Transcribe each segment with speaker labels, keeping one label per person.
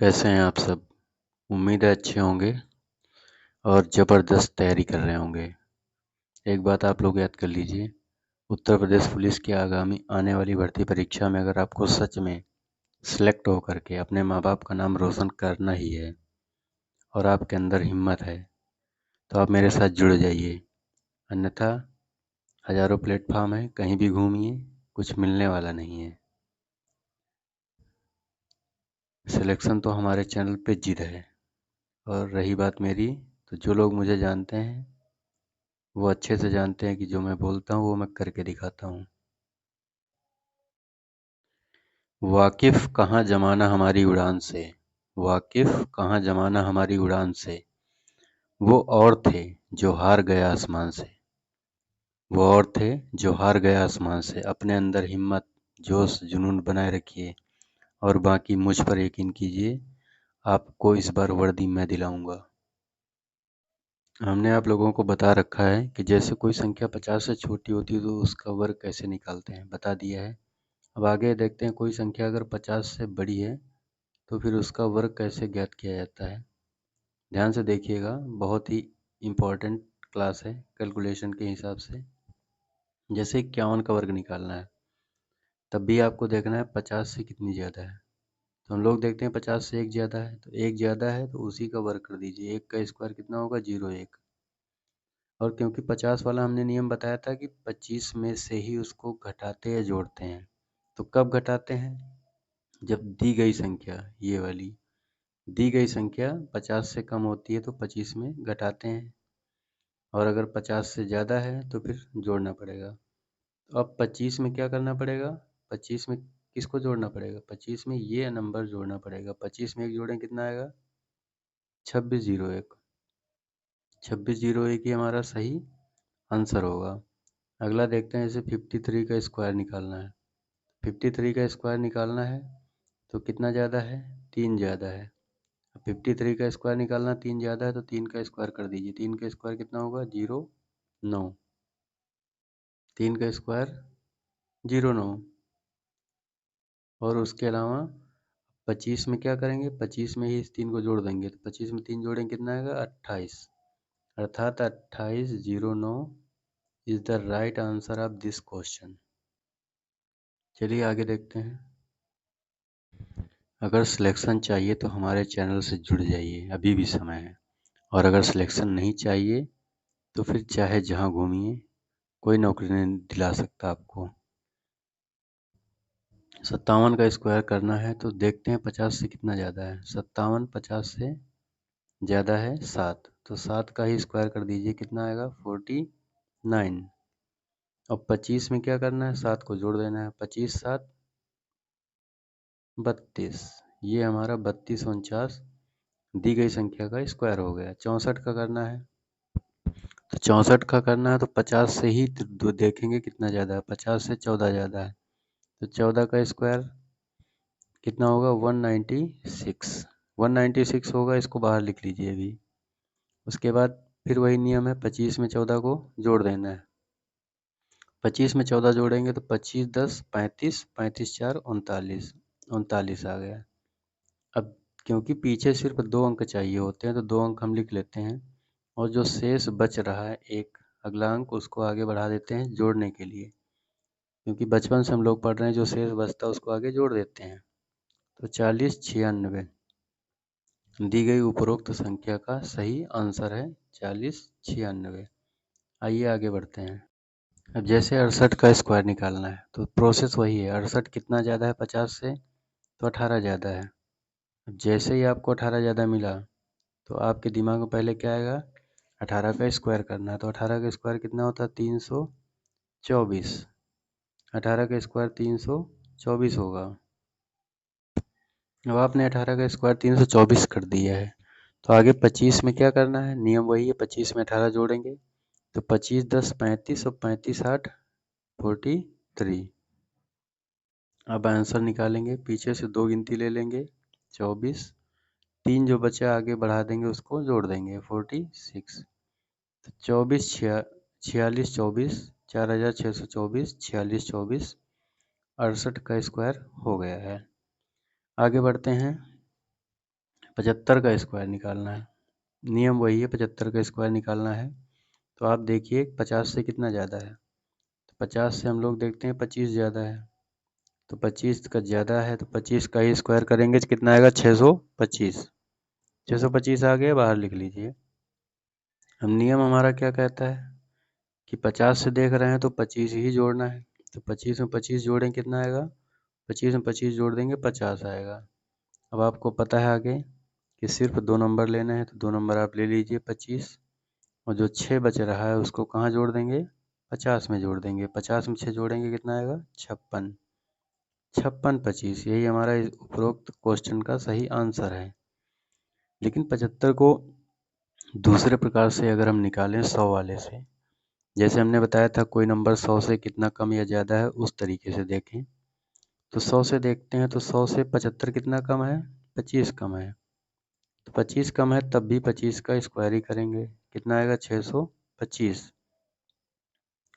Speaker 1: कैसे हैं आप सब। उम्मीद है अच्छे होंगे और ज़बरदस्त तैयारी कर रहे होंगे। एक बात आप लोग याद कर लीजिए, उत्तर प्रदेश पुलिस की आगामी आने वाली भर्ती परीक्षा में अगर आपको सच में सिलेक्ट होकर के अपने माँ बाप का नाम रोशन करना ही है और आपके अंदर हिम्मत है तो आप मेरे साथ जुड़ जाइए। अन्यथा हज़ारों प्लेटफॉर्म है, कहीं भी घूमिए, कुछ मिलने वाला नहीं है। सिलेक्शन तो हमारे चैनल पे जिद है। और रही बात मेरी, तो जो लोग मुझे जानते हैं वो अच्छे से जानते हैं कि जो मैं बोलता हूँ वो मैं करके दिखाता हूँ। वाकिफ़ कहाँ ज़माना हमारी उड़ान से, वाकिफ़ कहाँ ज़माना हमारी उड़ान से, वो और थे जो हार गए आसमान से, वो और थे जो हार गए आसमान से। अपने अंदर हिम्मत, जोश, जुनून बनाए रखिए और बाकी मुझ पर यकीन कीजिए, आपको इस बार वर्दी मैं दिलाऊंगा। हमने आप लोगों को बता रखा है कि जैसे कोई संख्या 50 से छोटी होती है तो उसका वर्ग कैसे निकालते हैं, बता दिया है। अब आगे देखते हैं, कोई संख्या अगर 50 से बड़ी है तो फिर उसका वर्ग कैसे ज्ञात किया जाता है। ध्यान से देखिएगा, बहुत ही इम्पोर्टेंट क्लास है कैलकुलेशन के हिसाब से। जैसे 51 का वर्ग निकालना है, तब भी आपको देखना है 50 से कितनी ज़्यादा है। तो हम लोग देखते हैं 50 से एक ज़्यादा है, तो एक ज़्यादा है तो उसी का वर्ग कर दीजिए। एक का स्क्वायर कितना होगा, 01। और क्योंकि 50 वाला हमने नियम बताया था कि 25 में से ही उसको घटाते या जोड़ते हैं, तो कब घटाते हैं, जब दी गई संख्या, ये वाली दी गई संख्या 50 से कम होती है तो 25 में घटाते हैं, और अगर 50 से ज़्यादा है तो फिर जोड़ना पड़ेगा। तो अब 25 में क्या करना पड़ेगा, 25 में किसको जोड़ना पड़ेगा, 25 में ये नंबर जोड़ना पड़ेगा। 25 में एक जोड़ें कितना आएगा, 2601। 2601 ही हमारा सही आंसर होगा। अगला देखते हैं, जैसे 53 का स्क्वायर निकालना है। 53 का स्क्वायर निकालना है तो कितना ज़्यादा है, 3 ज़्यादा है। 53 का स्क्वायर निकालना, 3 ज़्यादा है तो 3 का स्क्वायर कर दीजिए। 3 का स्क्वायर कितना होगा, 09। 3 का स्क्वायर 09। और उसके अलावा 25 में क्या करेंगे, 25 में ही इस 3 को जोड़ देंगे, तो 25 में 3 जोड़ेंगे कितना आएगा, 28। अर्थात 2809 is the right answer of this question. चलिए आगे देखते हैं। अगर सिलेक्शन चाहिए तो हमारे चैनल से जुड़ जाइए, अभी भी समय है। और अगर सिलेक्शन नहीं चाहिए तो फिर चाहे जहाँ घूमिए, कोई नौकरी नहीं दिला सकता आपको। 57 का स्क्वायर करना है तो देखते हैं 50 से कितना ज़्यादा है। 57 50 से ज़्यादा है 7, तो 7 का ही स्क्वायर कर दीजिए, कितना आएगा, 49। अब 25 में क्या करना है, 7 को जोड़ देना है। 25 7 32, ये हमारा 3249 दी गई संख्या का स्क्वायर हो गया। 64 का करना है, तो 64 का करना है तो 50 से ही देखेंगे कितना ज़्यादा है। 50 से 14 ज़्यादा है, तो 14 का स्क्वायर कितना होगा, 196। 196 होगा, इसको बाहर लिख लीजिए अभी। उसके बाद फिर वही नियम है, 25 में 14 को जोड़ देना है। 25 में 14 जोड़ेंगे तो 25 10 35, 35 4 39, 39 आ गया। अब क्योंकि पीछे सिर्फ 2 अंक चाहिए होते हैं तो 2 अंक हम लिख लेते हैं, और जो शेष बच रहा है एक अगला अंक, उसको आगे बढ़ा देते हैं जोड़ने के लिए। क्योंकि बचपन से हम लोग पढ़ रहे हैं, जो शेष बचता है उसको आगे जोड़ देते हैं। तो 4096 दी गई उपरोक्त संख्या का सही आंसर है, 4096। आइए आगे बढ़ते हैं। अब जैसे 68 का स्क्वायर निकालना है तो प्रोसेस वही है। 68 कितना ज़्यादा है 50 से, तो 18 ज़्यादा है। अब जैसे ही आपको 18 ज़्यादा मिला तो आपके दिमाग में पहले क्या आएगा, 18 का स्क्वायर करना है। तो 18 का स्क्वायर कितना होता है, 324। 18 का स्क्वायर 324 होगा। अब आपने 18 का स्क्वायर 324 कर दिया है, तो आगे 25 में क्या करना है, नियम वही है, 25 में 18 जोड़ेंगे तो 25 10 35 और 35 8 43। अब आंसर निकालेंगे, पीछे से 2 गिनती ले लेंगे, 24। 3 जो बचा आगे बढ़ा देंगे, उसको जोड़ देंगे, 46। तो 24 46 24, 4624, 46 24, 68 का स्क्वायर हो गया है। आगे बढ़ते हैं। 75 का स्क्वायर निकालना है। नियम वही है, 75 का स्क्वायर निकालना है। तो आप देखिए 50 से कितना ज़्यादा है, तो 50 से हम लोग देखते हैं 25 ज़्यादा है, तो 25 का ज़्यादा है तो 25 का ही स्क्वायर करेंगे तो कितना आएगा 625। 625 आ गया, बाहर लिख लीजिए। हम नियम हमारा क्या कहता है कि 50 से देख रहे हैं तो 25 ही जोड़ना है, तो 25 में 25 जोड़ें कितना आएगा, 25 में 25 जोड़ देंगे 50 आएगा। अब आपको पता है आगे कि सिर्फ 2 नंबर लेने हैं, तो 2 नंबर आप ले लीजिए 25, और जो 6 बच रहा है उसको कहाँ जोड़ देंगे, 50 में जोड़ देंगे। 50 में 6 जोड़ेंगे कितना आएगा 56। 56 25, यही हमारा इस उपरोक्त क्वेश्चन का सही आंसर है। लेकिन 75 को दूसरे प्रकार से अगर हम निकालें 100 वाले से, जैसे हमने बताया था कोई नंबर 100 से कितना कम या ज़्यादा है, उस तरीके से देखें। तो 100 से देखते हैं तो 100 से 75 कितना कम है, 25 कम है। तो 25 कम है तब भी 25 का स्क्वायर ही करेंगे, कितना आएगा 625,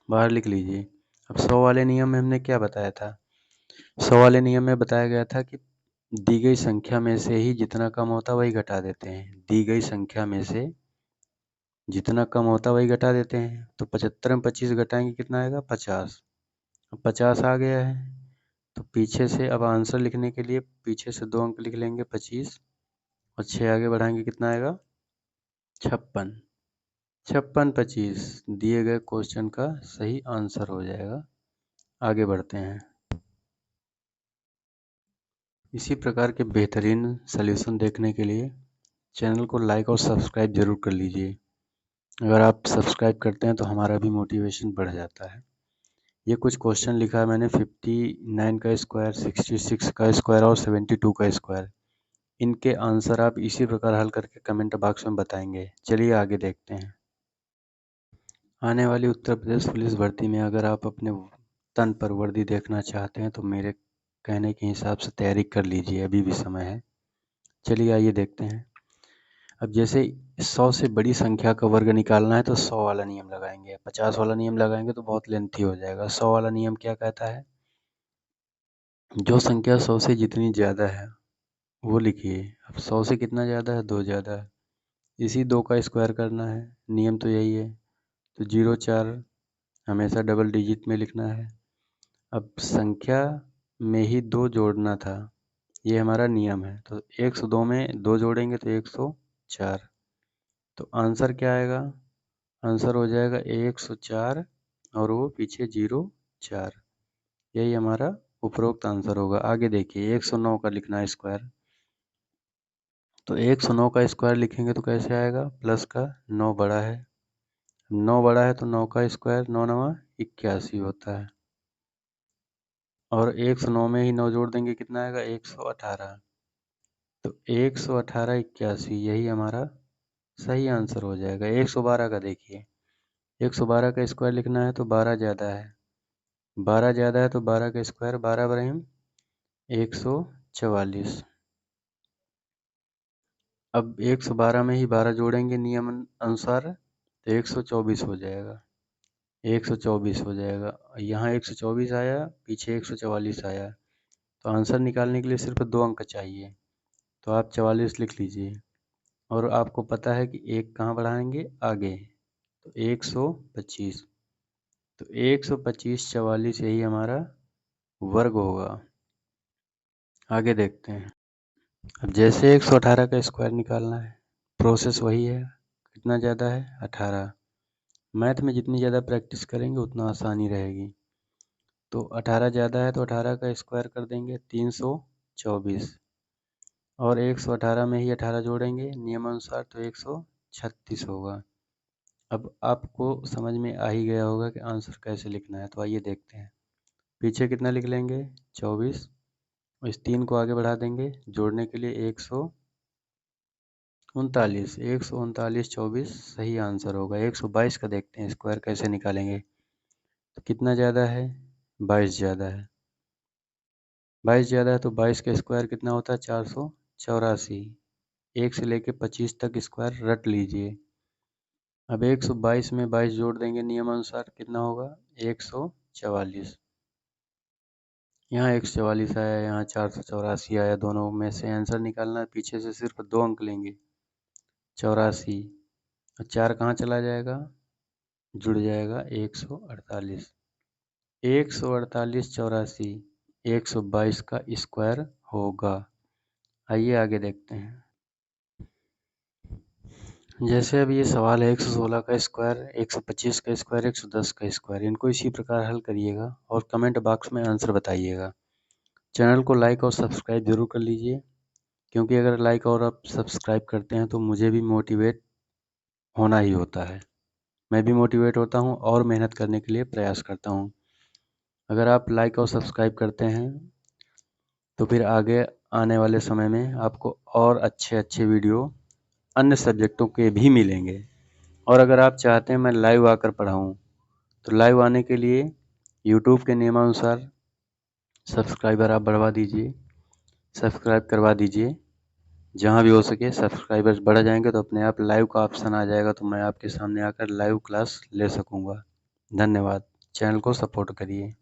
Speaker 1: बाहर लिख लीजिए। अब 100 वाले नियम में हमने क्या बताया था, 100 वाले नियम में बताया गया था कि दी गई संख्या में से ही जितना कम होता वही घटा देते हैं। दी गई संख्या में से जितना कम होता वही घटा देते हैं। तो 75 में 25 घटाएंगे कितना आएगा 50। अब 50 आ गया है, तो पीछे से अब आंसर लिखने के लिए पीछे से 2 अंक लिख लेंगे 25, और 6 आगे बढ़ाएंगे कितना आएगा 56। 56 25 दिए गए क्वेश्चन का सही आंसर हो जाएगा। आगे बढ़ते हैं। इसी प्रकार के बेहतरीन सॉल्यूशन देखने के लिए चैनल को लाइक और सब्सक्राइब जरूर कर लीजिए। अगर आप सब्सक्राइब करते हैं तो हमारा भी मोटिवेशन बढ़ जाता है। ये कुछ क्वेश्चन लिखा है मैंने, 59 का स्क्वायर, 66 का स्क्वायर और 72 का स्क्वायर। इनके आंसर आप इसी प्रकार हल करके कमेंट बॉक्स में बताएंगे। चलिए आगे देखते हैं। आने वाली उत्तर प्रदेश पुलिस भर्ती में अगर आप अपने तन पर वर्दी देखना चाहते हैं तो मेरे कहने के हिसाब से तैयारी कर लीजिए, अभी भी समय है। चलिए आइए देखते हैं। अब जैसे 100 से बड़ी संख्या का वर्ग निकालना है तो 100 वाला नियम लगाएंगे। 50 वाला नियम लगाएंगे तो बहुत लेंथी हो जाएगा। 100 वाला नियम क्या कहता है, जो संख्या 100 से जितनी ज़्यादा है वो लिखिए। अब 100 से कितना ज़्यादा है, 2 ज़्यादा है, इसी 2 का स्क्वायर करना है। नियम तो यही है। तो 0 4 हमेशा डबल डिजिट में लिखना है। अब संख्या में ही 2 जोड़ना था, ये हमारा नियम है। तो 102 में 2 जोड़ेंगे तो 104। तो आंसर क्या आएगा, आंसर हो जाएगा 104 और वो पीछे 0 4। यही हमारा उपरोक्त आंसर होगा। आगे देखिए 109 का लिखना है स्क्वायर। तो 109 का स्क्वायर लिखेंगे तो कैसे आएगा, प्लस का 9 बड़ा है, 9 बड़ा है तो 9 का स्क्वायर 9 9 81 होता है, और 109 में ही 9 जोड़ देंगे कितना आएगा 118। तो 118 81 यही हमारा सही आंसर हो जाएगा। 112 का देखिए, 112 का स्क्वायर लिखना है तो 12 ज़्यादा है, 12 ज़्यादा है तो 12 का स्क्वायर 12 बराबर 144। अब 112 में ही 12 जोड़ेंगे नियम अनुसार तो 124 हो जाएगा, 124 हो जाएगा। यहाँ 124 आया, पीछे 144 आया, तो आंसर निकालने के लिए सिर्फ 2 अंक चाहिए। तो आप 44 लिख लीजिए, और आपको पता है कि 1 कहाँ बढ़ाएंगे आगे, तो 125। तो 125 44 यही हमारा वर्ग होगा। आगे देखते हैं। अब जैसे 118 का स्क्वायर निकालना है, प्रोसेस वही है। कितना ज़्यादा है 18। मैथ में जितनी ज़्यादा प्रैक्टिस करेंगे उतना आसानी रहेगी। तो 18 ज़्यादा है तो 18 का स्क्वायर कर देंगे 324, और 118 में ही 18 जोड़ेंगे नियमानुसार तो 136 होगा। अब आपको समझ में आ ही गया होगा कि आंसर कैसे लिखना है। तो आइए देखते हैं। पीछे कितना लिख लेंगे 24, इस 3 को आगे बढ़ा देंगे जोड़ने के लिए 139, 139 24 सही आंसर होगा। 122 का देखते हैं स्क्वायर कैसे निकालेंगे। तो कितना ज़्यादा है, 22 ज़्यादा है, 22 ज़्यादा है तो 22 का स्क्वायर कितना होता है 484। 1 से लेके 25 तक स्क्वायर रट लीजिए। अब 122 में 22 जोड़ देंगे नियमानुसार कितना होगा 144। यहाँ 144 आया, यहाँ 484 आया, दोनों में से आंसर निकालना है। पीछे से सिर्फ 2 अंक लेंगे, 84 और 4 कहाँ चला जाएगा, जुड़ जाएगा 148। 148 84 122 का स्क्वायर होगा। आइए आगे देखते हैं। जैसे अब ये सवाल है 116 का स्क्वायर, 125 का स्क्वायर, 110 का स्क्वायर, इनको इसी प्रकार हल करिएगा और कमेंट बॉक्स में आंसर बताइएगा। चैनल को लाइक और सब्सक्राइब जरूर कर लीजिए, क्योंकि अगर लाइक और आप सब्सक्राइब करते हैं तो मुझे भी मोटिवेट होना ही होता है, मैं भी मोटिवेट होता हूँ और मेहनत करने के लिए प्रयास करता हूँ। अगर आप लाइक और सब्सक्राइब करते हैं तो फिर आगे आने वाले समय में आपको और अच्छे अच्छे वीडियो अन्य सब्जेक्टों के भी मिलेंगे। और अगर आप चाहते हैं मैं लाइव आकर पढ़ाऊँ तो लाइव आने के लिए यूट्यूब के नियमानुसार सब्सक्राइबर आप बढ़वा दीजिए, सब्सक्राइब करवा दीजिए। जहाँ भी हो सके सब्सक्राइबर्स बढ़ जाएंगे तो अपने आप लाइव का ऑप्शन आ जाएगा, तो मैं आपके सामने आकर लाइव क्लास ले सकूँगा। धन्यवाद। चैनल को सपोर्ट करिए।